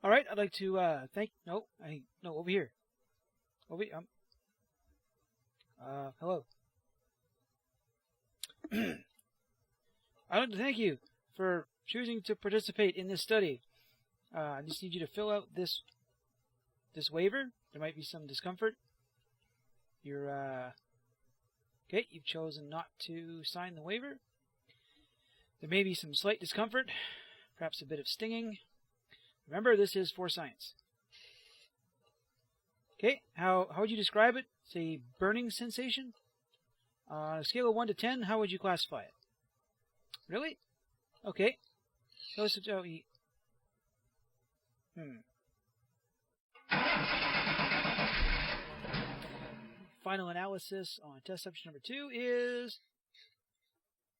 All right, I'd like to no, over here. Over here. Hello. I'd like to thank you for choosing to participate in this study. I just need you to fill out this waiver. There might be some discomfort. Okay, you've chosen not to sign the waiver. There may be some slight discomfort, perhaps a bit of stinging. Remember, this is for science. Okay, how would you describe it? It's a burning sensation. On a scale of 1 to 10, how would you classify it? Really? Okay. So it's Final analysis on test subject number 2 is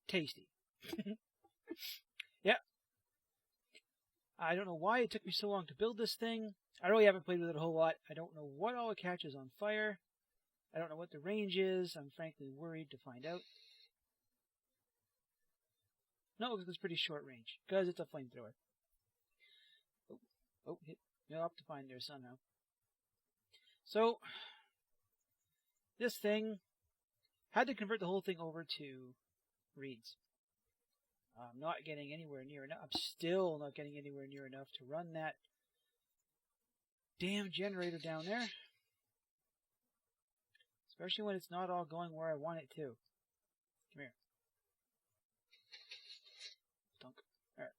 tasty. Yeah. I don't know why it took me so long to build this thing. I really haven't played with it a whole lot. I don't know what all it catches on fire. I don't know what the range is. I'm frankly worried to find out. No, it looks like it's pretty short range, because it's a flamethrower. You'll have to find there somehow. So, this thing had to convert the whole thing over to reeds. I'm not getting anywhere near enough. I'm still not getting anywhere near enough to run that damn generator down there. Especially when it's not all going where I want it to. Come here. Dunk. There.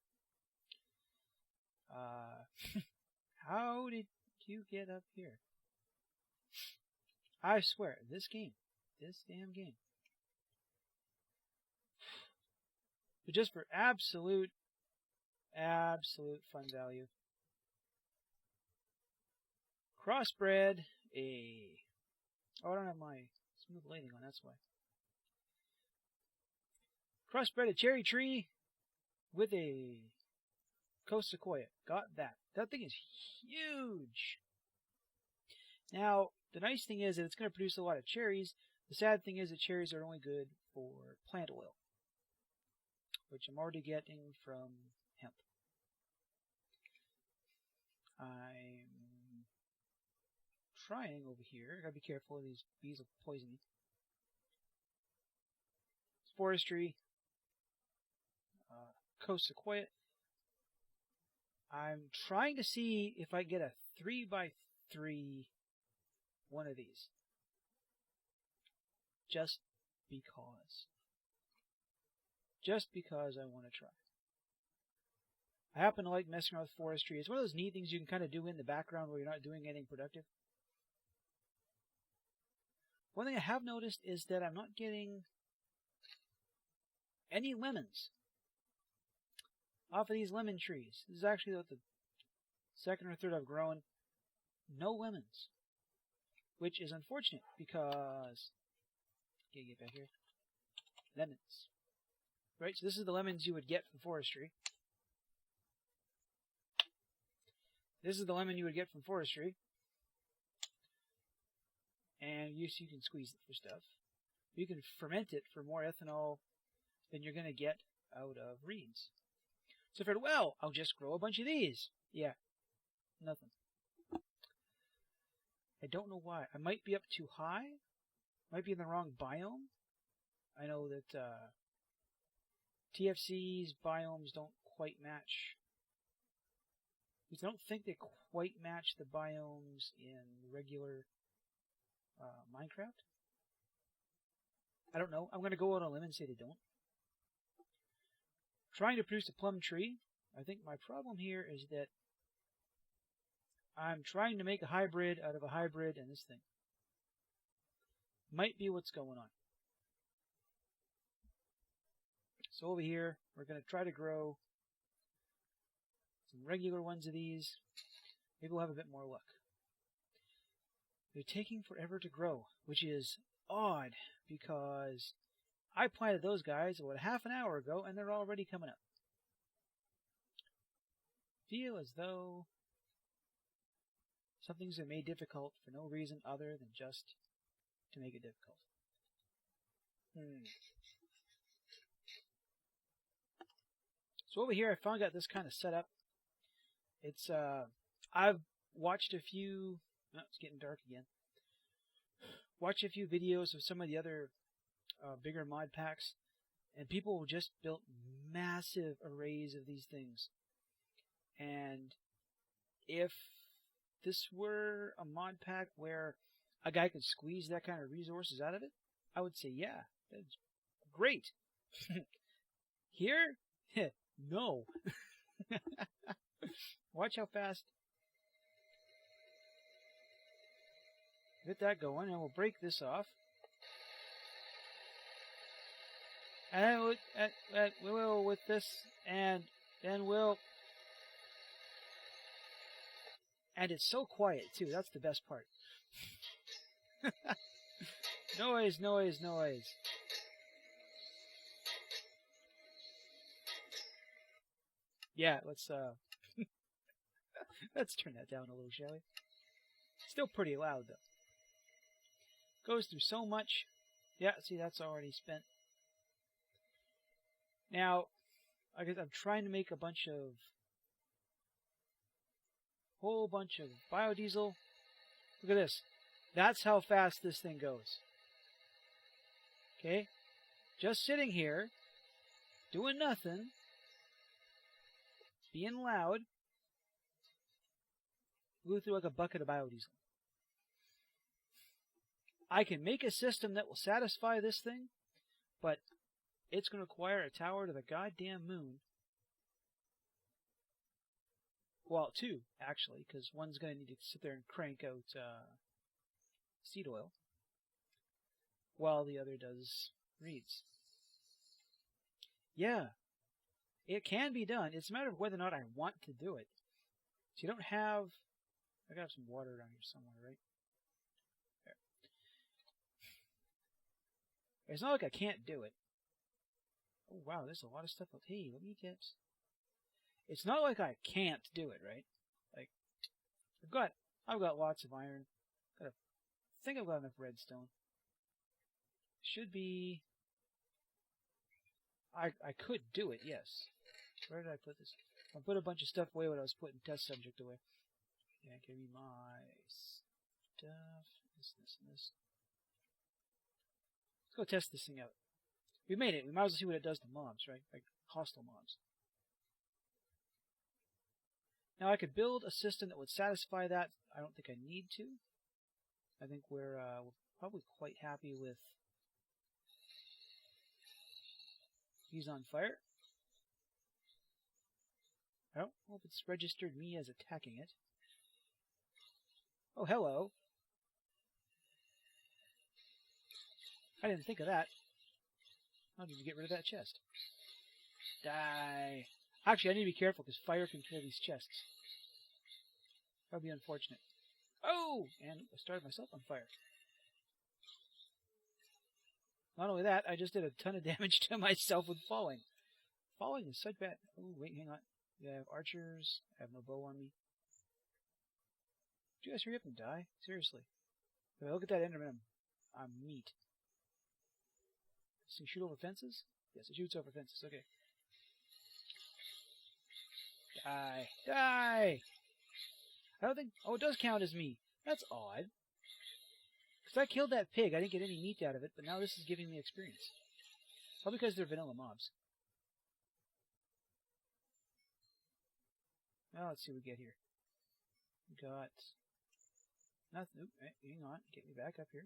How did you get up here? I swear, this damn game. But just for absolute fun value. Crossbred oh, I don't have my smooth lighting on, that's why. Crossbred a cherry tree with a coast sequoia. Got that. That thing is huge. Now, the nice thing is that it's going to produce a lot of cherries. The sad thing is that cherries are only good for plant oil, which I'm already getting from hemp. I'm trying over here. I gotta be careful, these bees will poison me. It's forestry. Coast sequoia. I'm trying to see if I get a 3x3 one of these. Just because. Just because I want to try. I happen to like messing around with forestry. It's one of those neat things you can kind of do in the background where you're not doing anything productive. One thing I have noticed is that I'm not getting any lemons off of these lemon trees. This is actually the second or third I've grown. No lemons. Which is unfortunate because... Okay, get back here. Lemons. Right, so this is the lemons you would get from forestry. This is the lemon you would get from forestry. And you can squeeze it for stuff. You can ferment it for more ethanol than you're going to get out of reeds. So I figured, well, I'll just grow a bunch of these. Yeah, nothing. I don't know why. I might be up too high. Might be in the wrong biome. I know that TFC's biomes don't quite match. I don't think they quite match the biomes in regular Minecraft. I don't know. I'm going to go out on a limb and say they don't. Trying to produce a plum tree. I think my problem here is that I'm trying to make a hybrid out of a hybrid and this thing. Might be what's going on. So over here, we're going to try to grow some regular ones of these. Maybe we'll have a bit more luck. They're taking forever to grow, which is odd because I planted those guys about half an hour ago and they're already coming up. Feel as though some things are made difficult for no reason other than just to make it difficult. So over here I finally got this kind of set up. It's I've watched a few. Oh, it's getting dark again. Watched a few videos of some of the other bigger mod packs, and people just built massive arrays of these things. And if this were a mod pack where a guy could squeeze that kind of resources out of it, I would say, yeah, that's great. Here? No. Watch how fast. Get that going, and we'll break this off. And we'll with this, and then we'll. And it's so quiet too. That's the best part. Noise, noise, noise. Yeah, let's let's turn that down a little, shall we? Still pretty loud though. Goes through so much. Yeah, see, that's already spent. Now, I guess I'm trying to make a whole bunch of biodiesel. Look at this. That's how fast this thing goes. Okay? Just sitting here, doing nothing, being loud, blew through like a bucket of biodiesel. I can make a system that will satisfy this thing, but it's going to require a tower to the goddamn moon. Well, two, actually, because one's going to need to sit there and crank out seed oil, while the other does reeds. Yeah, it can be done. It's a matter of whether or not I want to do it. So you don't have... I got some water around here somewhere, right? There. It's not like I can't do it. Oh, wow, there's a lot of stuff. Hey, let me get... It's not like I can't do it, right? Like, I've got lots of iron. I think I've got enough redstone. Should be... I could do it, yes. Where did I put this? I put a bunch of stuff away when I was putting test subject away. Yeah, give me my stuff. This, and this. Let's go test this thing out. We made it. We might as well see what it does to mobs, right? Like hostile mobs. Now I could build a system that would satisfy that. I don't think I need to. I think we're probably quite happy with these on fire. I don't know if it's registered me as attacking it. Oh, hello. I didn't think of that. How did you get rid of that chest? Die. Actually, I need to be careful because fire can kill these chests. That would be unfortunate. Oh! And I started myself on fire. Not only that, I just did a ton of damage to myself with falling. Falling is such bad. Oh, wait, hang on. Yeah, I have archers. I have no bow on me. Did you guys hurry up and die? Seriously. If I look at that Enderman, I'm meat. Does it shoot over fences? Yes, it shoots over fences. Okay. Die. Die! I don't think... Oh, it does count as me. That's odd. Because I killed that pig. I didn't get any meat out of it, but now this is giving me experience. Probably because they're vanilla mobs. Well, let's see what we get here. We got... Nothing. Oop, hang on. Get me back up here.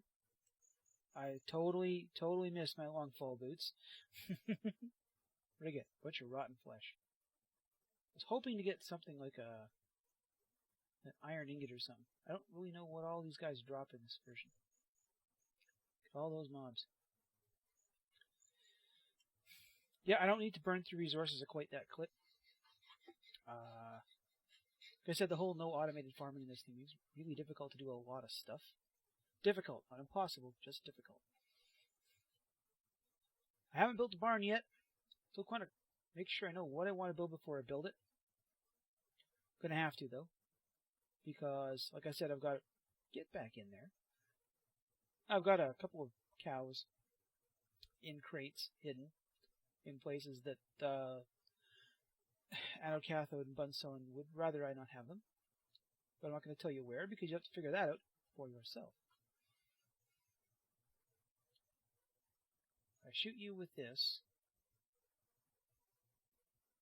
I totally missed my long fall boots. What did I get? A bunch of rotten flesh. I was hoping to get something like an iron ingot or something. I don't really know what all these guys drop in this version. Get all those mobs. Yeah, I don't need to burn through resources at quite that clip. Like I said, the whole no automated farming in this thing is really difficult to do a lot of stuff. Difficult, not impossible, just difficult. I haven't built a barn yet. Still kind of make sure I know what I want to build before I build it. I'm gonna have to though, because like I said, I've got to get back in there. I've got a couple of cows in crates hidden in places that Anocathode and Bunson would rather I not have them. But I'm not going to tell you where because you have to figure that out for yourself. I shoot you with this.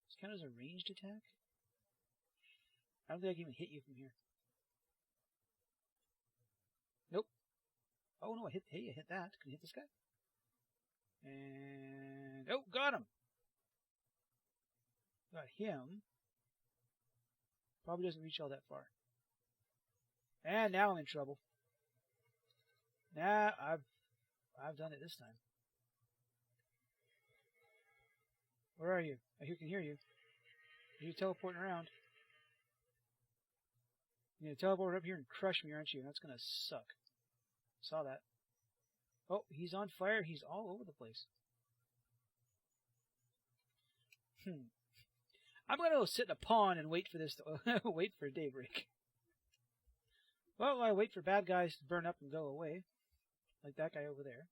This kind of as a ranged attack. I don't think I can even hit you from here. Nope. Oh no, I hit that. Can I hit this guy? And oh, got him. Got him. Probably doesn't reach all that far. And now I'm in trouble. Nah, I've done it this time. Where are you? I can hear you. You're teleporting around. You're gonna teleport up here and crush me, aren't you? That's gonna suck. Saw that. Oh, he's on fire. He's all over the place. I'm gonna go sit in a pond and wait for this to wait for daybreak. Well, I wait for bad guys to burn up and go away, like that guy over there.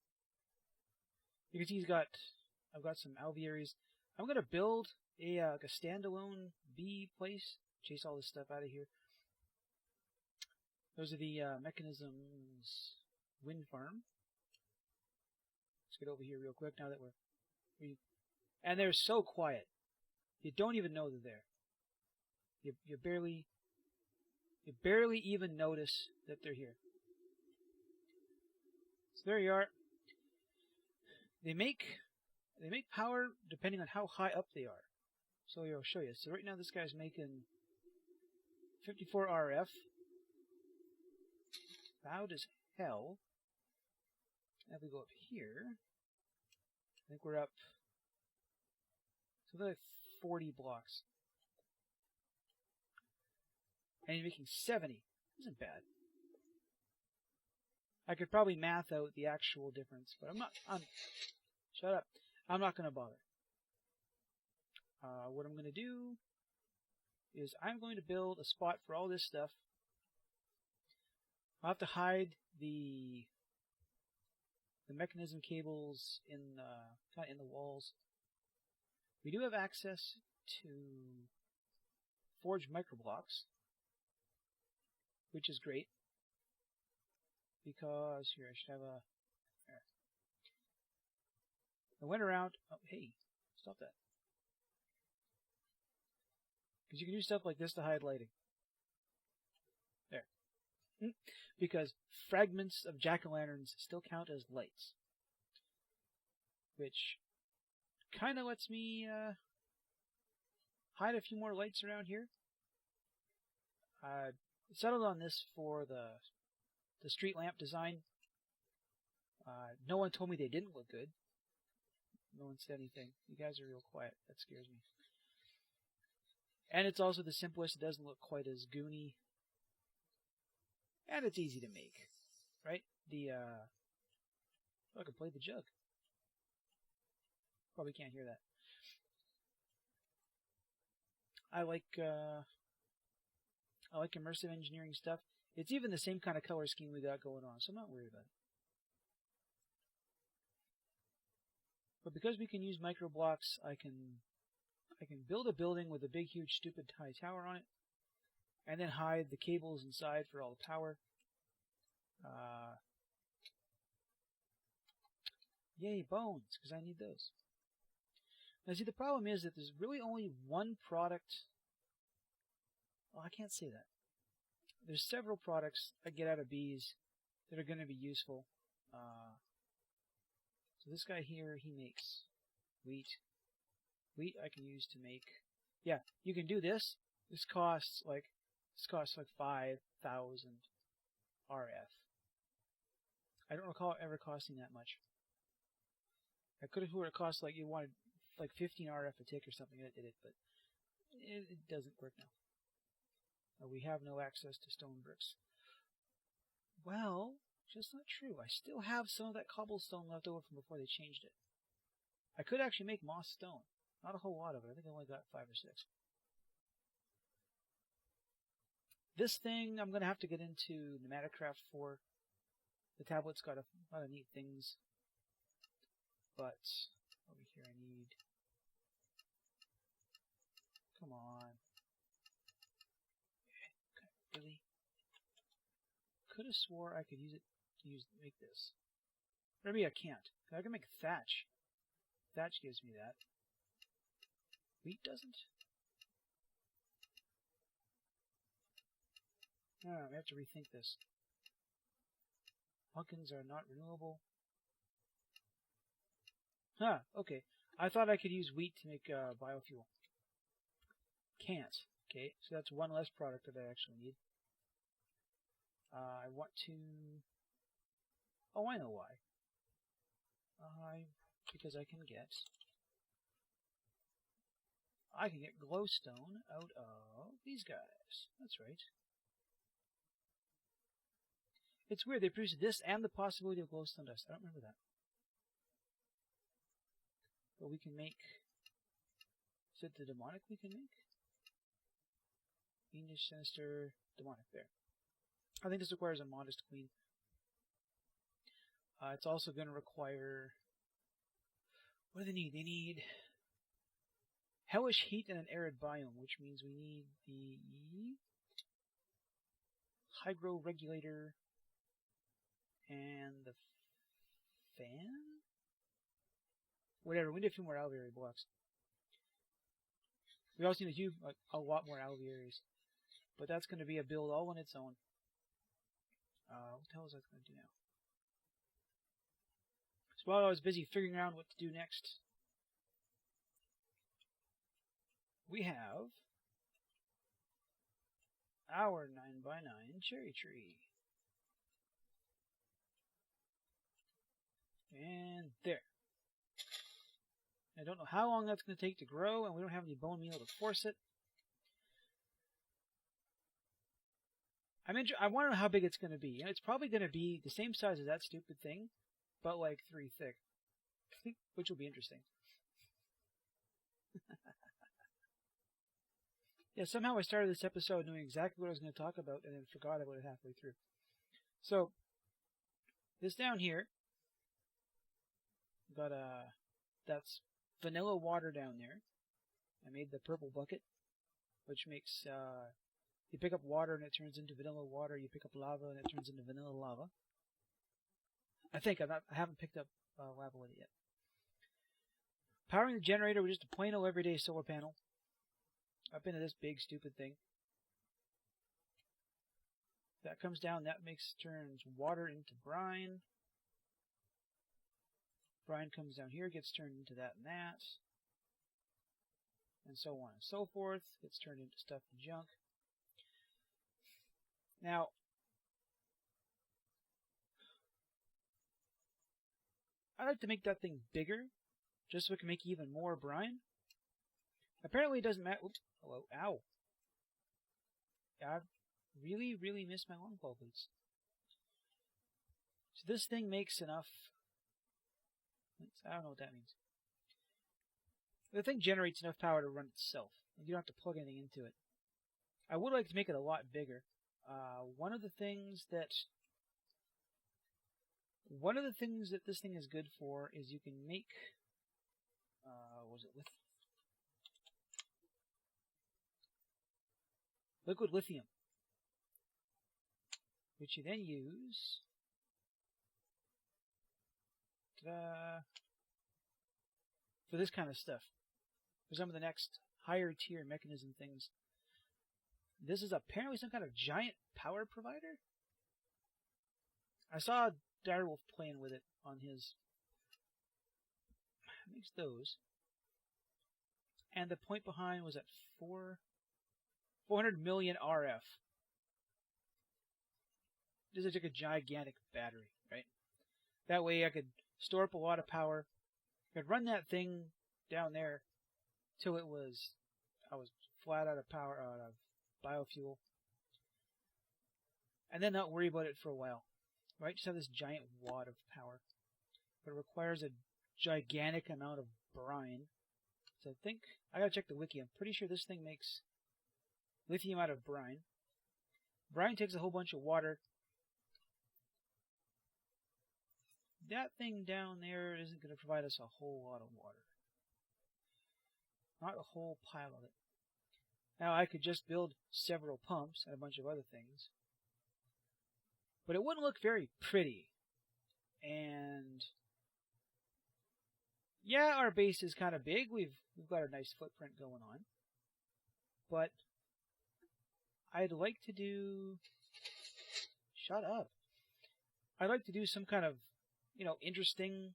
You can see I've got some alvearies. I'm gonna build like a standalone bee place. Chase all this stuff out of here. Those are the Mekanism's wind farm. Let's get over here real quick now that and they're so quiet. You don't even know they're there. You barely even notice that they're here. So there you are. They make power depending on how high up they are. So I'll show you. So right now this guy's making 54 RF. Loud as hell. Now if we go up here, I think we're up to like 40 blocks. And you're making 70. Isn't bad. I could probably math out the actual difference, but shut up. I'm not going to bother. What I'm going to do is I'm going to build a spot for all this stuff. I'll have to hide the Mekanism cables in kind of in the walls. We do have access to forge microblocks, which is great because here I should have a. There. I went around. Oh, hey, stop that! Because you can do stuff like this to hide lighting. There. Because fragments of jack-o'-lanterns still count as lights. Which kind of lets me hide a few more lights around here. I settled on this for the street lamp design. No one told me they didn't look good. No one said anything. You guys are real quiet. That scares me. And it's also the simplest. It doesn't look quite as goony. And it's easy to make, right? I can play the jug. Probably can't hear that. I like immersive engineering stuff. It's even the same kind of color scheme we got going on, so I'm not worried about it. But because we can use microblocks, I can build a building with a big, huge, stupid high tower on it, and then hide the cables inside for all the power. Yay, bones, because I need those. Now see, the problem is that there's really only one product. Well, I can't say that. There's several products I get out of bees that are going to be useful. So this guy here, he makes wheat. Wheat I can use to make. Yeah, you can do this. This costs like 5,000 RF. I don't recall it ever costing that much. I could have heard it cost like you wanted like 15 RF a tick or something that did it, but it doesn't work now. We have no access to stone bricks. Well, just not true. I still have some of that cobblestone left over from before they changed it. I could actually make moss stone. Not a whole lot of it. I think I only got 5 or 6. This thing I'm going to have to get into Pneumaticraft for. The tablet's got a lot of neat things. But over here I need... Come on. Okay, really? could have swore I could use it to make this. Maybe I can't. I can make thatch. Thatch gives me that. Wheat doesn't? Oh, we have to rethink this. Pumpkins are not renewable. Huh, okay. I thought I could use wheat to make biofuel. Can't. Okay, so that's one less product that I actually need. I want to... Oh, I know why. Because I can get glowstone out of these guys. That's right. It's weird, they produce this and the possibility of glowstone dust. I don't remember that. But we can make... Is it the demonic we can make? Fiendish, sinister, demonic, there. I think this requires a modest queen. It's also going to require... What do they need? They need hellish heat and an arid biome, which means we need the hydro regulator and the fan? Whatever, we need a few more alveary blocks. We also need a lot more alvearies. But that's going to be a build all on its own. What the hell is that going to do now? So while I was busy figuring out what to do next, we have our 9x9 cherry tree. And there. I don't know how long that's going to take to grow, and we don't have any bone meal to force it. I want to know how big it's going to be. You know, it's probably going to be the same size as that stupid thing, but like 3 thick, which will be interesting. Yeah, somehow I started this episode knowing exactly what I was going to talk about and then forgot about it halfway through. So, this down here, got that's vanilla water down there. I made the purple bucket, which makes, you pick up water and it turns into vanilla water, you pick up lava and it turns into vanilla lava. I think, I haven't picked up lava with it yet. Powering the generator with just a plain old everyday solar panel. Up into this big stupid thing. That comes down, that turns water into brine. Brine comes down here, gets turned into that and that. And so on and so forth. Gets turned into stuff and junk. Now, I like to make that thing bigger, just so we can make even more brine. Apparently it doesn't matter. Oops, hello, ow. I really, really miss my long pole boots. So this thing makes enough. I don't know what that means. The thing generates enough power to run itself. You don't have to plug anything into it. I would like to make it a lot bigger. One of the things that this thing is good for is you can make liquid lithium, which you then use for this kind of stuff. For some of the next higher tier Mekanism things. This is apparently some kind of giant power provider? I saw Direwolf playing with it on his... makes those. And the point behind was at 400 million RF. This is like a gigantic battery, right? That way I could store up a lot of power. I could run that thing down there till I was flat out of power, out of biofuel. And then not worry about it for a while. Right? Just have this giant wad of power. But it requires a gigantic amount of brine. So I think, I gotta check the wiki. I'm pretty sure this thing makes lithium out of brine. Brine takes a whole bunch of water. That thing down there isn't going to provide us a whole lot of water. Not a whole pile of it. Now I could just build several pumps and a bunch of other things. but it wouldn't look very pretty. And yeah, our base is kind of big. We've got a nice footprint going on, but I'd like to do. Shut up. I'd like to do some kind of, interesting,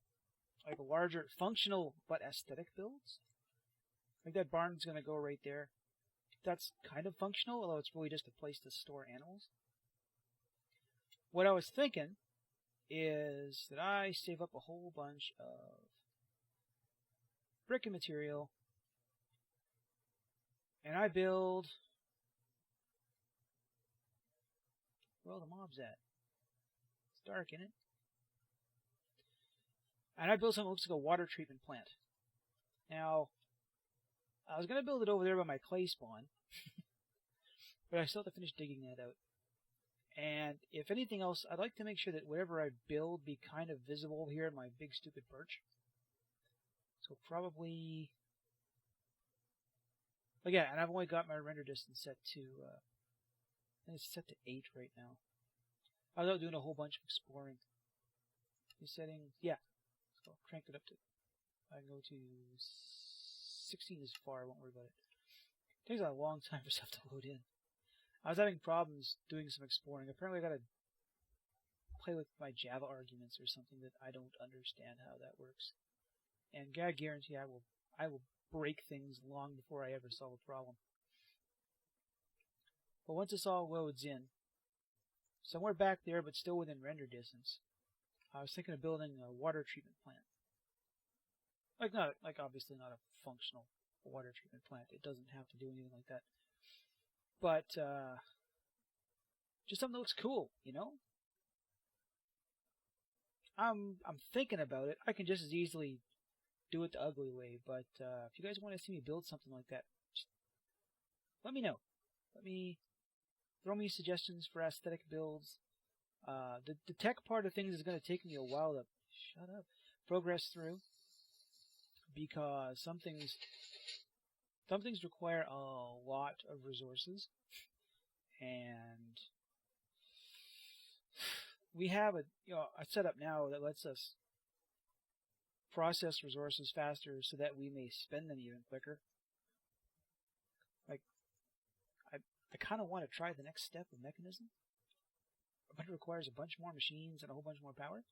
like larger, functional but aesthetic builds. Like that barn's gonna go right there. That's kind of functional, although it's really just a place to store animals. What I was thinking is that I save up a whole bunch of brick and material, and I build. Where are all the mobs at? It's dark, isn't it? And I built something that looks like a water treatment plant. Now, I was going to build it over there by my clay spawn, but I still have to finish digging that out. And if anything else, I'd like to make sure that whatever I build be kind of visible here in my big stupid perch. So probably... Again, and I've only got my render distance set to... I think it's set to 8 right now. I was out doing a whole bunch of exploring. The settings... Yeah. So I'll crank it up to... I can go to 16 is far, I won't worry about it. It takes a long time for stuff to load in. I was having problems doing some exploring. Apparently I gotta play with my Java arguments or something that I don't understand how that works. And I guarantee I will break things long before I ever solve a problem. But once this all loads in, somewhere back there but still within render distance, I was thinking of building a water treatment plant. Obviously not a functional water treatment plant. It doesn't have to do anything like that. But just something that looks cool, I'm thinking about it. I can just as easily do it the ugly way, but if you guys want to see me build something like that, just let me know. Throw me suggestions for aesthetic builds. The tech part of things is going to take me a while to progress through, because some things require a lot of resources, and we have a setup now that lets us process resources faster so that we may spend them even quicker. Like, I kind of want to try the next step of Mekanism, but it requires a bunch more machines and a whole bunch more power.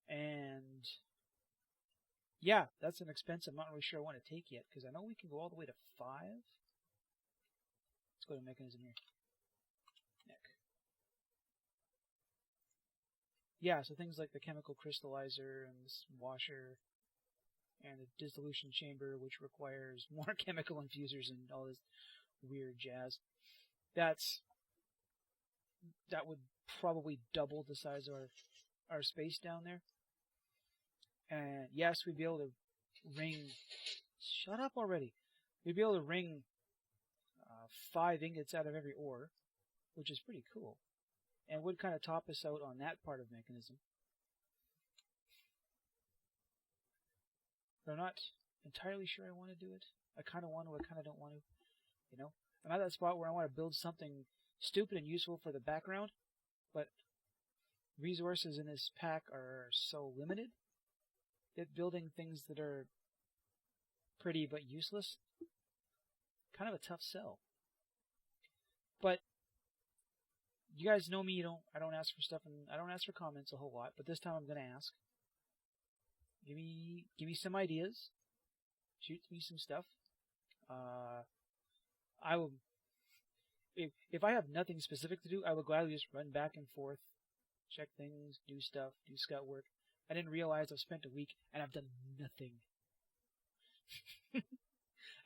And yeah, that's an expense I'm not really sure I want to take yet, because I know we can go all the way to 5. Let's go to Mekanism here. Yeah, so things like the chemical crystallizer and this washer and the dissolution chamber, which requires more chemical infusers and all this weird jazz. That would probably double the size of our space down there. And yes, we'd be able to wring... Shut up already! We'd be able to wring 5 ingots out of every ore, which is pretty cool, and would kind of top us out on that part of Mekanism. But I'm not entirely sure I want to do it. I kind of want to, I kind of don't want to. I'm at that spot where I want to build something stupid and useful for the background, but resources in this pack are so limited that building things that are pretty but useless, kind of a tough sell. But you guys know me, I don't ask for stuff, and I don't ask for comments a whole lot, but this time I'm going to ask. Give me some ideas. Shoot me some stuff. I will, if I have nothing specific to do, I will gladly just run back and forth, check things, do stuff, do scout work. I didn't realize I've spent a week and I've done nothing.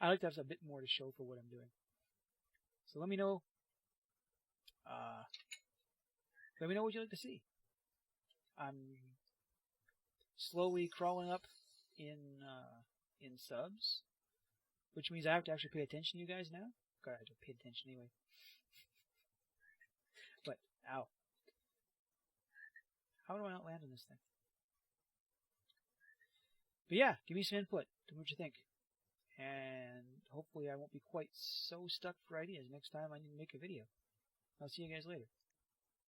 I like to have a bit more to show for what I'm doing. So let me know. Let me know what you'd like to see. I'm slowly crawling up in subs, which means I have to actually pay attention to you guys now. God, I have to pay attention anyway. But ow, how do I not land on this thing? But yeah, give me some input. Tell me what you think, and hopefully I won't be quite so stuck for ideas next time I need to make a video. I'll see you guys later.